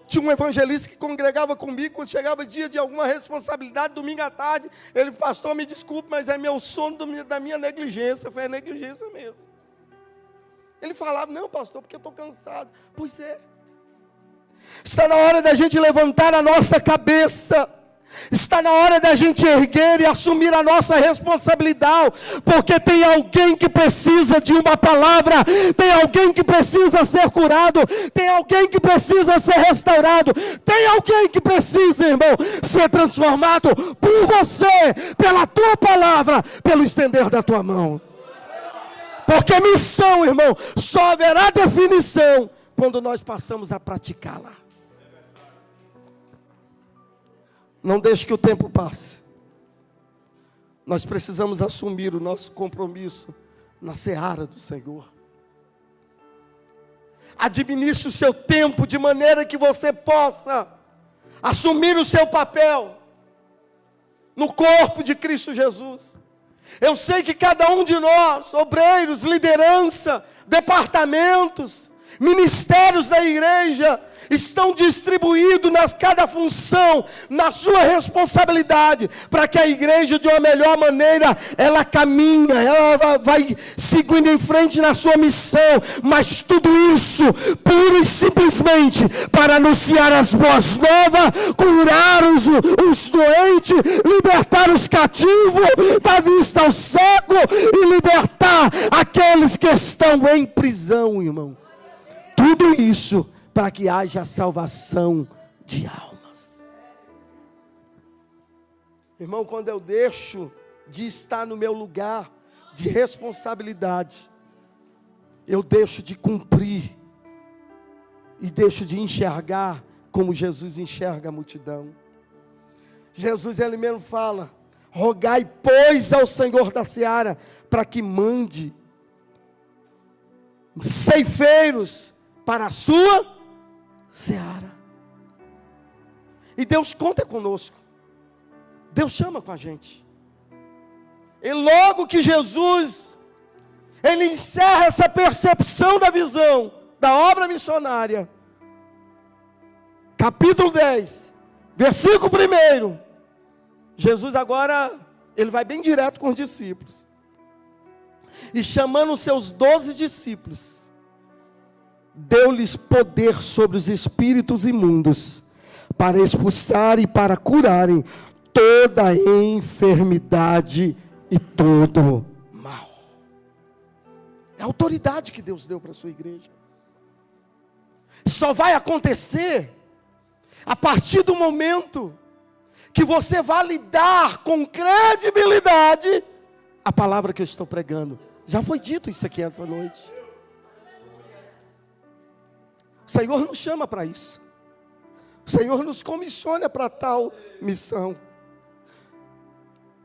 Tinha um evangelista que congregava comigo, quando chegava dia de alguma responsabilidade, domingo à tarde, ele, pastor, me desculpe, mas é meu sono da minha negligência. Foi a negligência mesmo. Ele falava, não, pastor, porque eu estou cansado. Pois é. Está na hora da gente levantar a nossa cabeça. Está na hora da gente erguer e assumir a nossa responsabilidade, porque tem alguém que precisa de uma palavra, tem alguém que precisa ser curado, tem alguém que precisa ser restaurado, tem alguém que precisa, irmão, ser transformado por você, pela tua palavra, pelo estender da tua mão. Porque missão, irmão, só haverá definição quando nós passamos a praticá-la. Não deixe que o tempo passe. Nós precisamos assumir o nosso compromisso na seara do Senhor. Administre o seu tempo de maneira que você possa assumir o seu papel no corpo de Cristo Jesus. Eu sei que cada um de nós, obreiros, liderança, departamentos, ministérios da igreja, estão distribuídos cada função na sua responsabilidade, para que a igreja de uma melhor maneira, ela caminha, ela vai seguindo em frente na sua missão, mas tudo isso, pura e simplesmente, para anunciar as boas novas, curar os doentes, libertar os cativos, dar vista ao cego, e libertar aqueles que estão em prisão, irmão. Tudo isso para que haja salvação de almas. Irmão, quando eu deixo de estar no meu lugar de responsabilidade, eu deixo de cumprir e deixo de enxergar como Jesus enxerga a multidão. Jesus, ele mesmo fala: rogai, pois, ao Senhor da seara, para que mande ceifeiros para a sua seara. E Deus conta conosco. Deus chama com a gente. E logo que Jesus, ele encerra essa percepção da visão da obra missionária, capítulo 10, versículo 1, Jesus agora, ele vai bem direto com os discípulos. E chamando os seus 12 discípulos, deu-lhes poder sobre os espíritos imundos, para expulsar e para curarem toda enfermidade e todo mal. É a autoridade que Deus deu para a sua igreja. Só vai acontecer a partir do momento que você vai lidar com credibilidade a palavra que eu estou pregando. Já foi dito isso aqui essa noite. O Senhor nos chama para isso. O Senhor nos comissiona para tal missão.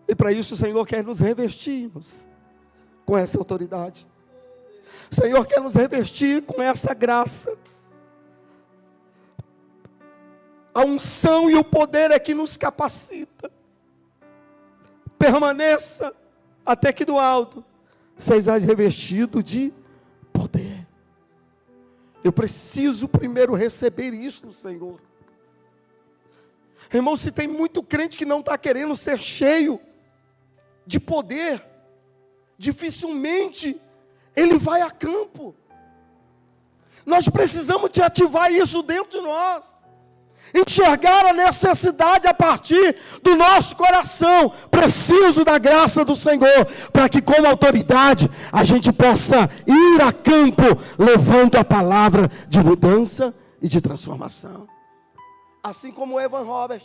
E para isso o Senhor quer nos revestirmos com essa autoridade. O Senhor quer nos revestir com essa graça. A unção e o poder é que nos capacita. Permaneça até que do alto sejais revestido de poder. Eu preciso primeiro receber isso do Senhor. Irmão, se tem muito crente que não está querendo ser cheio de poder, dificilmente ele vai a campo. Nós precisamos de ativar isso dentro de nós. Enxergar a necessidade a partir do nosso coração. Preciso da graça do Senhor, para que com autoridade a gente possa ir a campo, levando a palavra de mudança e de transformação. Assim como Evan Robert,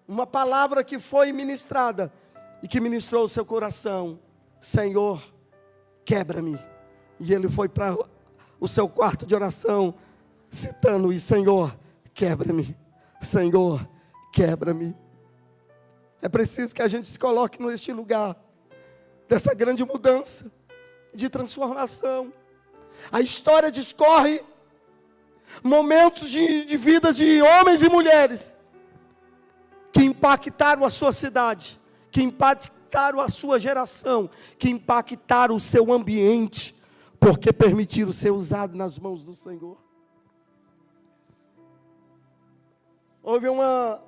uma palavra que foi ministrada e que ministrou o seu coração: Senhor, quebra-me. E ele foi para o seu quarto de oração, citando: e Senhor, quebra-me, Senhor, quebra-me. É preciso que a gente se coloque neste lugar dessa grande mudança, de transformação. A história discorre momentos de vidas de homens e mulheres que impactaram a sua cidade, que impactaram a sua geração, que impactaram o seu ambiente, porque permitiram ser usados nas mãos do Senhor. Houve uma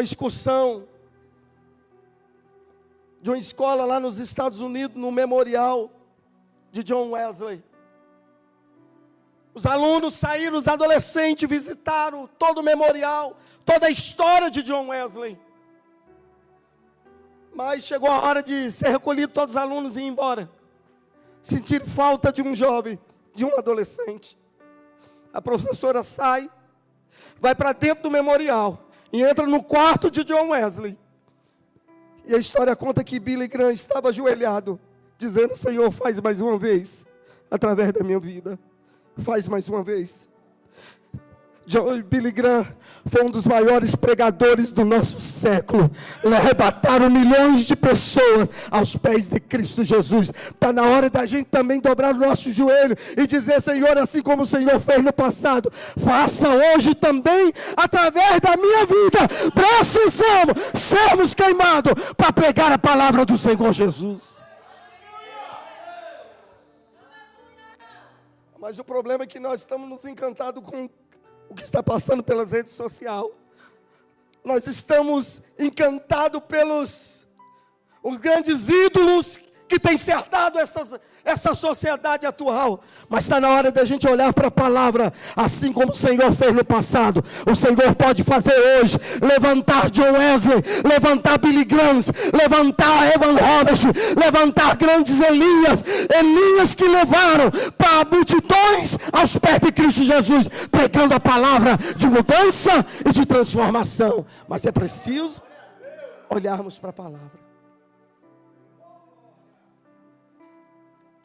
excursão de uma escola lá nos Estados Unidos, no memorial de John Wesley. Os alunos saíram, os adolescentes visitaram todo o memorial, toda a história de John Wesley. Mas chegou a hora de ser recolhido todos os alunos e ir embora. Sentiram falta de um jovem, de um adolescente. A professora sai, vai para dentro do memorial e entra no quarto de John Wesley. E a história conta que Billy Graham estava ajoelhado, dizendo: Senhor, faz mais uma vez, através da minha vida. Faz mais uma vez. Billy Graham foi um dos maiores pregadores do nosso século. Arrebataram milhões de pessoas aos pés de Cristo Jesus. Está na hora da gente também dobrar o nosso joelho e dizer: Senhor, assim como o Senhor fez no passado, faça hoje também através da minha vida. Precisamos sermos queimados para pregar a palavra do Senhor Jesus. Mas o problema é que nós estamos nos encantando com o que está passando pelas redes sociais. Nós estamos encantados pelos os grandes ídolos que têm cercado essa sociedade atual. Mas está na hora da gente olhar para a palavra, assim como o Senhor fez no passado. O Senhor pode fazer hoje, levantar John Wesley, levantar Billy Graham, levantar Evan Roberts, levantar grandes Elias que levaram para multidões aos pés de Cristo Jesus, pregando a palavra de mudança e de transformação. Mas é preciso olharmos para a palavra.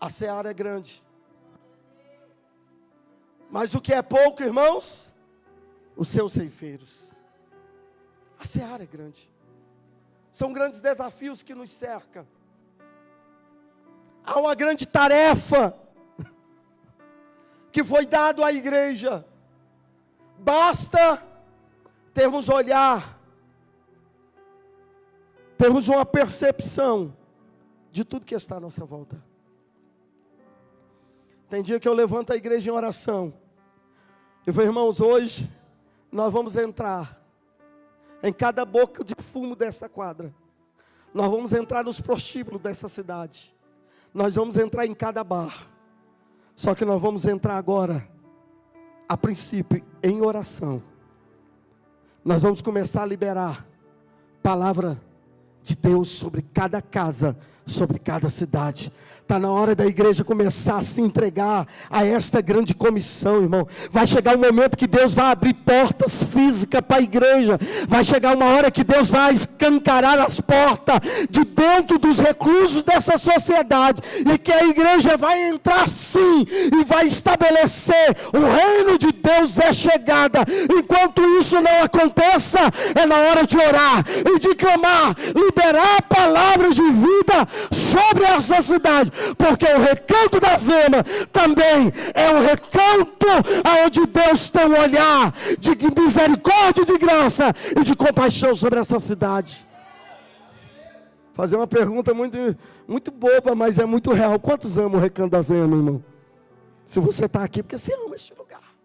A seara é grande. Mas o que é pouco, irmãos? Os seus ceifeiros. A seara é grande. São grandes desafios que nos cercam. Há uma grande tarefa que foi dado à igreja. Basta termos olhar, termos uma percepção de tudo que está à nossa volta. Tem dia que eu levanto a igreja em oração. Eu falei: irmãos, hoje nós vamos entrar em cada boca de fumo dessa quadra. Nós vamos entrar nos prostíbulos dessa cidade. Nós vamos entrar em cada bar. Só que nós vamos entrar agora, a princípio, em oração. Nós vamos começar a liberar palavra de Deus sobre cada casa, sobre cada cidade. Está na hora da igreja começar a se entregar a esta grande comissão, irmão. Vai chegar um momento que Deus vai abrir portas físicas para a igreja. Vai chegar uma hora que Deus vai escancarar as portas de dentro dos reclusos dessa sociedade, e que a igreja vai entrar sim, e vai estabelecer o reino de Deus é chegada. Enquanto isso não aconteça, é na hora de orar e de clamar, liberar a palavra de vida sobre essa cidade, porque o recanto da Zema também é um recanto onde Deus tem um olhar de misericórdia, de graça e de compaixão sobre essa cidade. Fazer uma pergunta muito boba, mas é muito real. Quantos amam o recanto da Zema, irmão? Se você está aqui, porque você ama este lugar.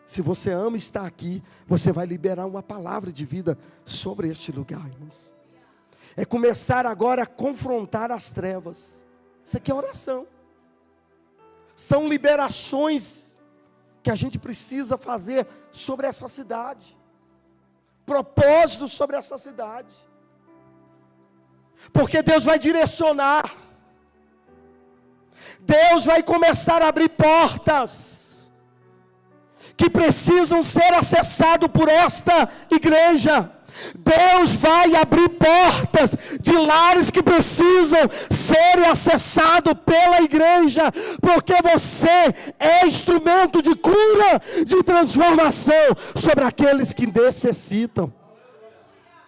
Se você ama estar aqui, você vai liberar uma palavra de vida sobre este lugar, irmãos. É começar agora a confrontar as trevas. Isso aqui é oração. São liberações que a gente precisa fazer sobre essa cidade. Propósitos sobre essa cidade. Porque Deus vai direcionar. Deus vai começar a abrir portas que precisam ser acessadas por esta igreja. Deus vai abrir portas de lares que precisam ser acessados pela igreja, porque você é instrumento de cura, de transformação sobre aqueles que necessitam.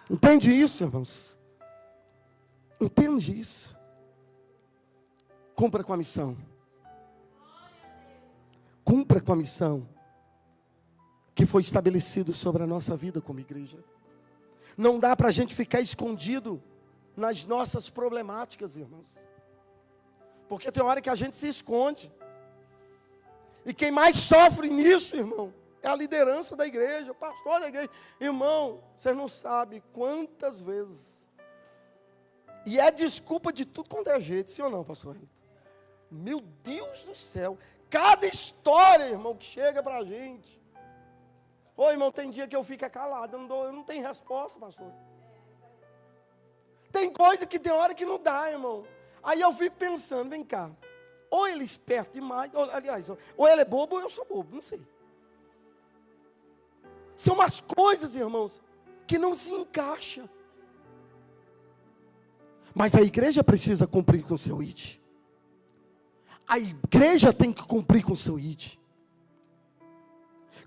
Entende isso, irmãos? Entende isso? Cumpra com a missão. Cumpra com a missão que foi estabelecido sobre a nossa vida como igreja. Não dá para a gente ficar escondido nas nossas problemáticas, irmãos. Porque tem hora que a gente se esconde. E quem mais sofre nisso, irmão, é a liderança da igreja, o pastor da igreja. Irmão, você não sabe quantas vezes. E é desculpa de tudo quanto é jeito, sim ou não, pastor? Meu Deus do céu. Cada história, irmão, que chega para a gente. Ô, irmão, tem dia que eu fico calado, eu não tenho resposta, pastor. Tem coisa que tem hora que não dá, irmão. Aí eu fico pensando, vem cá, ou ele é esperto demais, ou ele é bobo ou eu sou bobo, não sei. São umas coisas, irmãos, que não se encaixam. Mas a igreja precisa cumprir com o seu ID. A igreja tem que cumprir com o seu ID.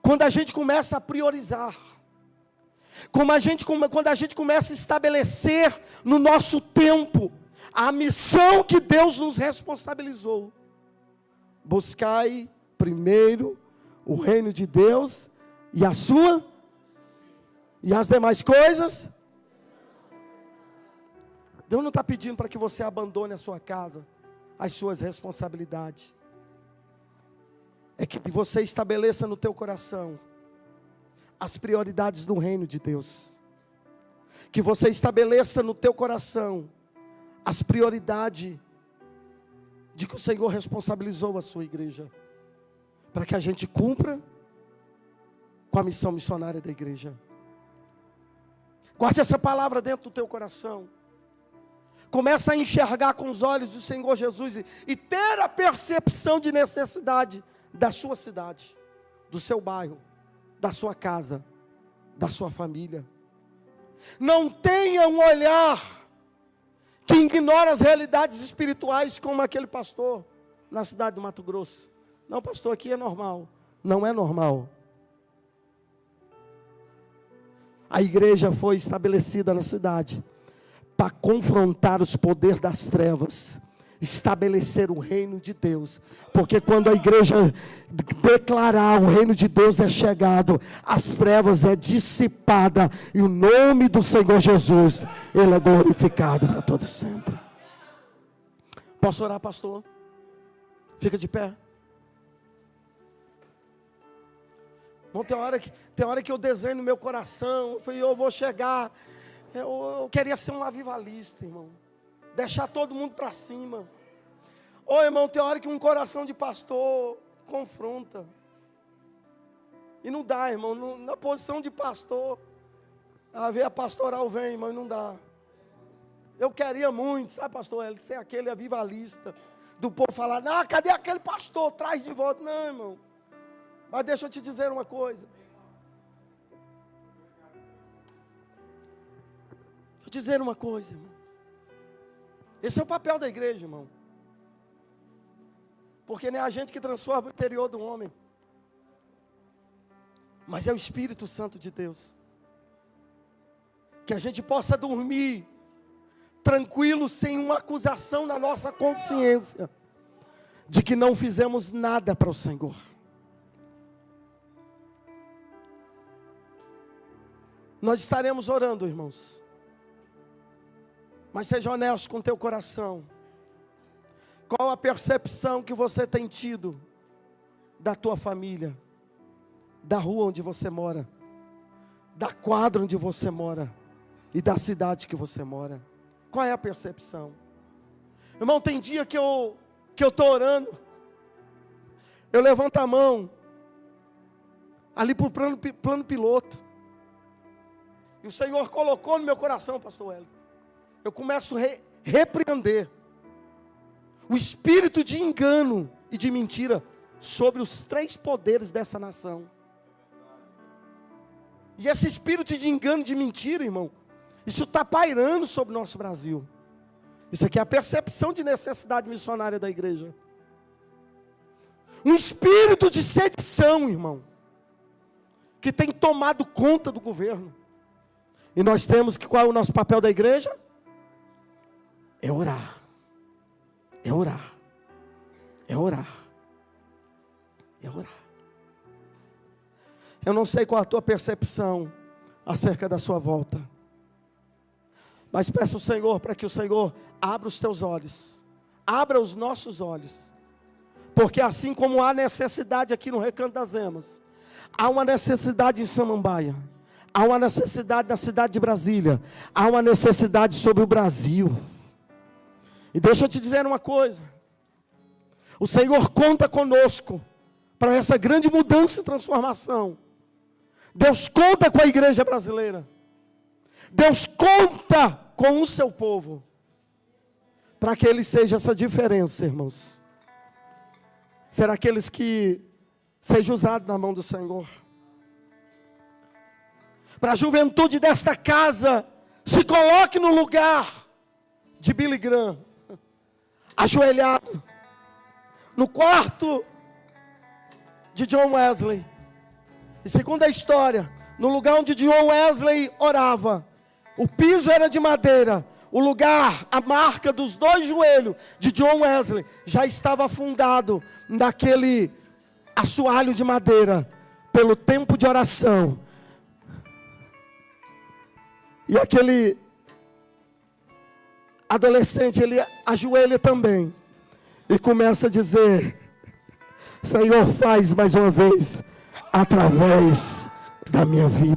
Quando a gente começa a priorizar, quando a gente começa a estabelecer no nosso tempo a missão que Deus nos responsabilizou. Buscai primeiro o reino de Deus e a sua, e as demais coisas. Deus não está pedindo para que você abandone a sua casa, as suas responsabilidades. É que você estabeleça no teu coração as prioridades do reino de Deus. Que você estabeleça no teu coração as prioridades de que o Senhor responsabilizou a sua igreja, para que a gente cumpra com a missão missionária da igreja. Guarde essa palavra dentro do teu coração. Começa a enxergar com os olhos do Senhor Jesus e ter a percepção de necessidade da sua cidade, do seu bairro, da sua casa, da sua família. Não tenha um olhar que ignora as realidades espirituais, como aquele pastor na cidade do Mato Grosso. Não, pastor, aqui é normal. Não é normal. A igreja foi estabelecida na cidade para confrontar os poderes das trevas, estabelecer o reino de Deus. Porque quando a igreja declarar o reino de Deus é chegado, as trevas é dissipada e o nome do Senhor Jesus, Ele é glorificado para todo sempre. Posso orar, pastor? Fica de pé. Bom, tem hora que eu desenho no meu coração, eu vou chegar, eu queria ser um avivalista, irmão. Deixar todo mundo para cima. Ô irmão, tem hora que um coração de pastor confronta. E não dá, irmão. Na posição de pastor, a veia pastoral vem, irmão, e não dá. Eu queria muito, sabe, pastor, ele ser aquele avivalista. Do povo falar, não, cadê aquele pastor? Traz de volta. Não, irmão. Mas deixa eu te dizer uma coisa. Deixa eu te dizer uma coisa, irmão. Esse é o papel da igreja, irmão. Porque não é a gente que transforma o interior do homem, mas é o Espírito Santo de Deus. Que a gente possa dormir tranquilo, sem uma acusação na nossa consciência de que não fizemos nada para o Senhor. Nós estaremos orando, irmãos. Mas seja honesto com o teu coração. Qual a percepção que você tem tido da tua família, da rua onde você mora, da quadra onde você mora e da cidade que você mora? Qual é a percepção? Irmão, tem dia que eu estou orando, eu levanto a mão ali para o plano piloto, e o Senhor colocou no meu coração, pastor Wellington. Eu começo a repreender o espírito de engano e de mentira sobre os 3 poderes dessa nação. E esse espírito de engano e de mentira, irmão, isso está pairando sobre o nosso Brasil. Isso aqui é a percepção de necessidade missionária da igreja. Um espírito de sedição, irmão, que tem tomado conta do governo. E nós temos que, qual é o nosso papel da igreja? É orar. É orar. É orar. É orar. Eu não sei qual a tua percepção acerca da sua volta, mas peço ao Senhor para que o Senhor abra os teus olhos, abra os nossos olhos, porque assim como há necessidade aqui no Recanto das Emas, há uma necessidade em Samambaia, há uma necessidade na cidade de Brasília, há uma necessidade sobre o Brasil. E deixa eu te dizer uma coisa, o Senhor conta conosco para essa grande mudança e transformação. Deus conta com a igreja brasileira, Deus conta com o seu povo, para que Ele seja essa diferença, irmãos. Será aqueles que sejam usados na mão do Senhor. Para a juventude desta casa, se coloque no lugar de Billy Graham, ajoelhado, no quarto de John Wesley, E segundo a história, no lugar onde John Wesley orava, o piso era de madeira. O lugar, a marca dos 2 joelhos de John Wesley já estava afundado naquele assoalho de madeira, pelo tempo de oração. E aquele adolescente, ele ajoelha também e começa a dizer: Senhor, faz mais uma vez através da minha vida.